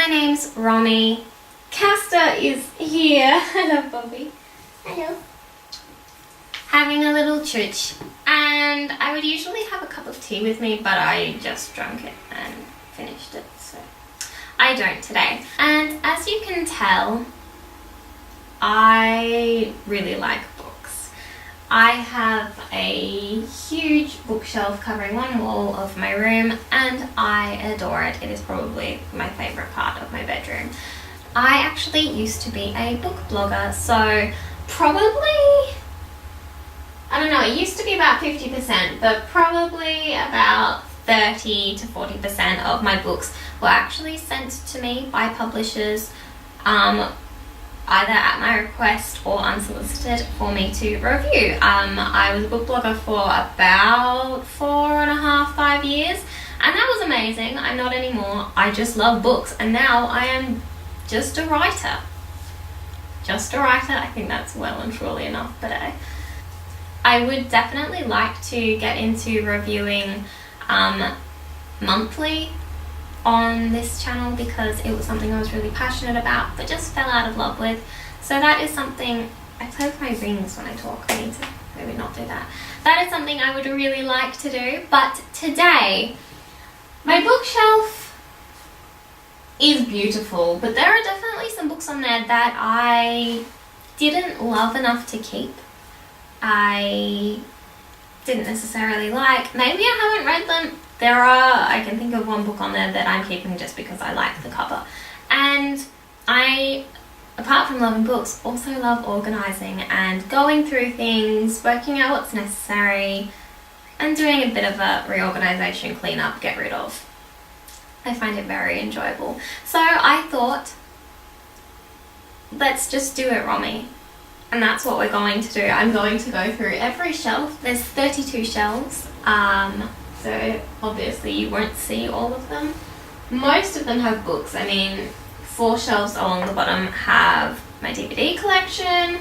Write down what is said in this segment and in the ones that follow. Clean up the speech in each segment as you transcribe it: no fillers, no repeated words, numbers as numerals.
my name's Romy. Castor is here. Hello, Bobby. Hello. Having a little chooch. And I would usually have a cup of tea with me, but I just drank it and finished it, so I don't today. And as you can tell, I really like books. I have a huge bookshelf covering one wall of my room and I adore it. It is probably my favourite part of my bedroom. I actually used to be a book blogger, so probably, I don't know, it used to be about 50%, but probably about 30 to 40% of my books were actually sent to me by publishers, either at my request or unsolicited, for me to review. I was a book blogger for about 4.5–5 years, and that was amazing. I'm not anymore. I just love books, and now I am just a writer. Just a writer. I think that's well and truly enough today. I would definitely like to get into reviewing monthly on this channel because it was something I was really passionate about but just fell out of love with. So that is something, I play with my rings when I talk, I need to maybe not do that. That is something I would really like to do, but today my bookshelf is beautiful, but there are definitely some books on there that I didn't love enough to keep. I didn't necessarily like. Maybe I haven't read them. I can think of one book on there that I'm keeping just because I like the cover. And I, apart from loving books, also love organising and going through things, working out what's necessary, and doing a bit of a reorganisation, clean up, get rid of. I find it very enjoyable. So I thought, let's just do it, Romy. And that's what we're going to do. I'm going to go through every shelf. There's 32 shelves. So obviously you won't see all of them. Most of them have books. I mean, 4 shelves along the bottom have my DVD collection,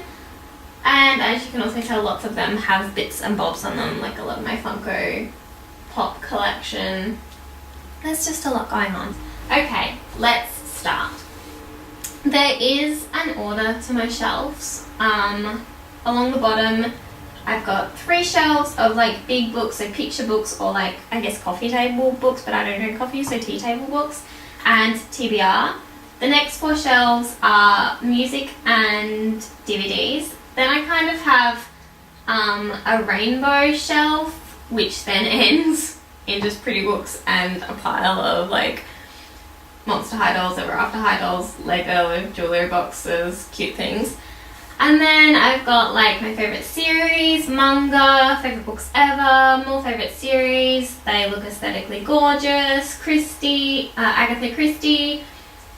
and as you can also tell, lots of them have bits and bobs on them, like a lot of my Funko Pop collection. There's just a lot going on. Okay, let's start. There is an order to my shelves. Along the bottom I've got 3 shelves of like big books, so picture books, or like I guess coffee table books, but I don't drink coffee, so tea table books, and TBR. The next 4 shelves are music and DVDs. Then I kind of have a rainbow shelf, which then ends in just pretty books and a pile of like Monster High dolls, Ever After High dolls, Lego, jewellery boxes, cute things. And then I've got like my favourite series, manga, favourite books ever, more favourite series, they look aesthetically gorgeous, Agatha Christie,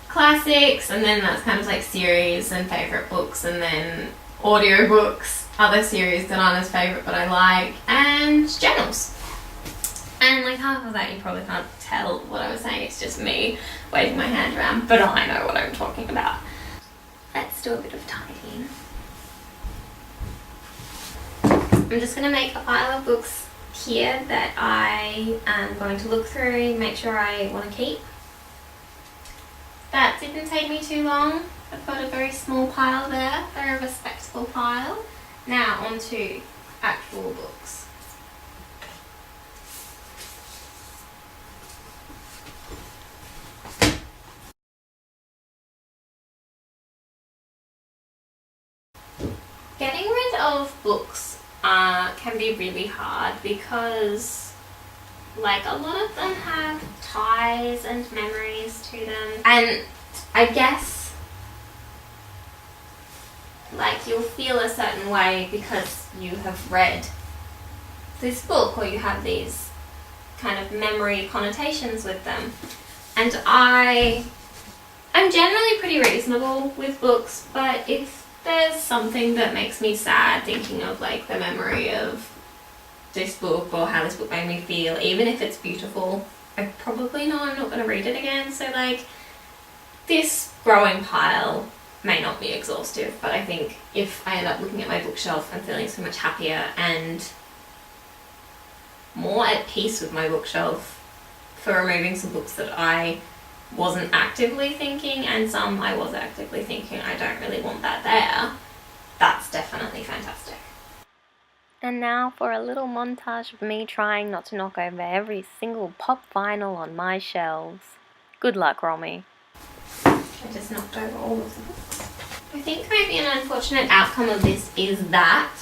classics, and then that's kind of like series and favourite books, and then audiobooks, other series that aren't as favourite but I like, and journals. And like half of that you probably can't tell what I was saying, it's just me waving my hand around, but I know what I'm talking about. Let's do a bit of tidying. I'm just going to make a pile of books here that I am going to look through and make sure I want to keep. That didn't take me too long. I've got a very small pile there, very respectable pile. Now on to actual books. Getting rid of books can be really hard because like a lot of them have ties and memories to them, and I guess like you'll feel a certain way because you have read this book or you have these kind of memory connotations with them. And I'm generally pretty reasonable with books, but if there's something that makes me sad thinking of like the memory of this book or how this book made me feel, even if it's beautiful, I probably know I'm not going to read it again. So like this growing pile may not be exhaustive, but I think if I end up looking at my bookshelf and feeling so much happier and more at peace with my bookshelf for removing some books that I wasn't actively thinking, and some I was actively thinking I don't really want that there, that's definitely fantastic. And now for a little montage of me trying not to knock over every single pop vinyl on my shelves. Good luck, Romy. I just knocked over all of them. I think maybe an unfortunate outcome of this is that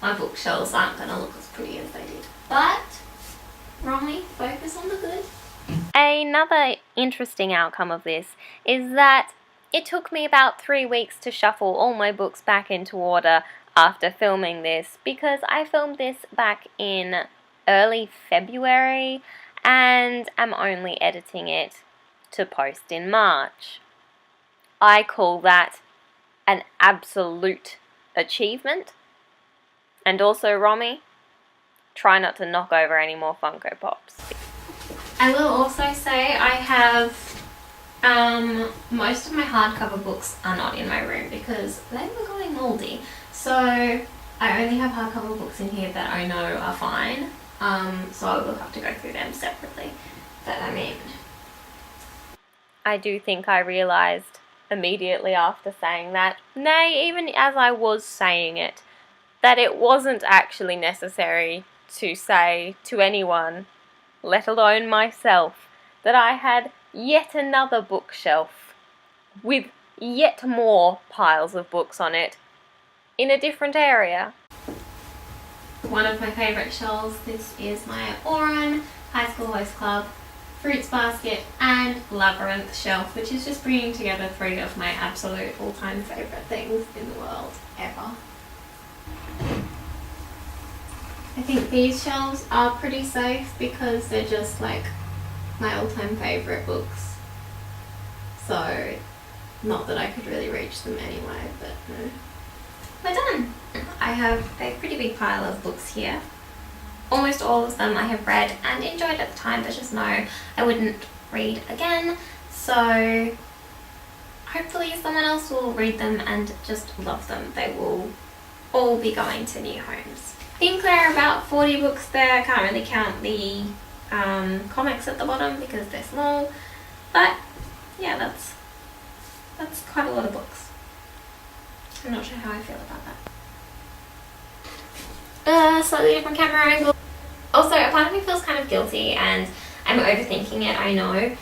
my bookshelves aren't going to look as pretty as they did. But, Romy, focus on the good. Another interesting outcome of this is that it took me about 3 weeks to shuffle all my books back into order after filming this, because I filmed this back in early February and am only editing it to post in March. I call that an absolute achievement. And also, Romy, try not to knock over any more Funko Pops. I will also say I have most of my hardcover books are not in my room because they were going mouldy. So I only have hardcover books in here that I know are fine. So I will have to go through them separately. But I mean, I do think I realised immediately after saying that, nay, even as I was saying it, that it wasn't actually necessary to say to anyone, let alone myself, that I had yet another bookshelf with yet more piles of books on it in a different area. One of my favourite shelves, this is my Oran High School Host Club Fruits Basket and Labyrinth shelf, which is just bringing together 3 of my absolute all-time favourite things in the world ever. I think these shelves are pretty safe because they're just like my all-time favourite books. So, not that I could really reach them anyway, but no. We're done! I have a pretty big pile of books here. Almost all of them I have read and enjoyed at the time, but just know I wouldn't read again. So, hopefully someone else will read them and just love them. They will all be going to new homes. I think there are about 40 books there. I can't really count the comics at the bottom because they're small, but yeah, that's quite a lot of books. I'm not sure how I feel about that. Slightly different camera angle. Also, a part of me feels kind of guilty and I'm overthinking it, I know,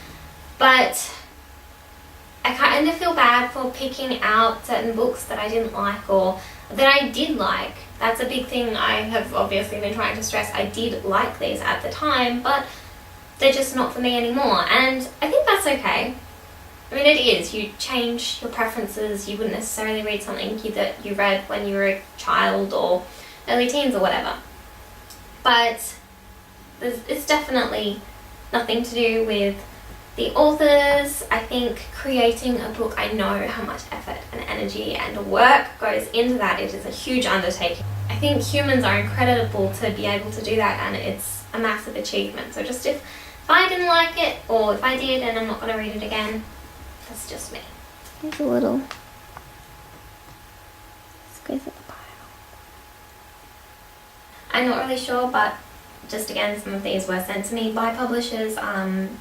but I kind of feel bad for picking out certain books that I didn't like or that I did like. That's a big thing I have obviously been trying to stress. I did like these at the time, but they're just not for me anymore, and I think that's okay. I mean, it is. You change your preferences. You wouldn't necessarily read something that you read when you were a child or early teens or whatever. But it's definitely nothing to do with the authors. I think creating a book, I know how much effort and energy and work goes into that. It is a huge undertaking. I think humans are incredible to be able to do that, and it's a massive achievement. So just if I didn't like it, or if I did and I'm not going to read it again, that's just me. Here's a little squeeze at the pile. I'm not really sure, but just again, some of these were sent to me by publishers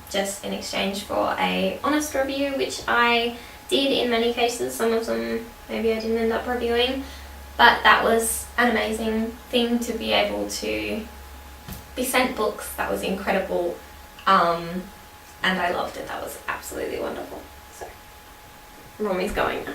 just in exchange for a honest review, which I did in many cases. Some of them maybe I didn't end up reviewing, but that was an amazing thing to be able to be sent books. That was incredible, and I loved it. That was absolutely wonderful. So, Romy's going now.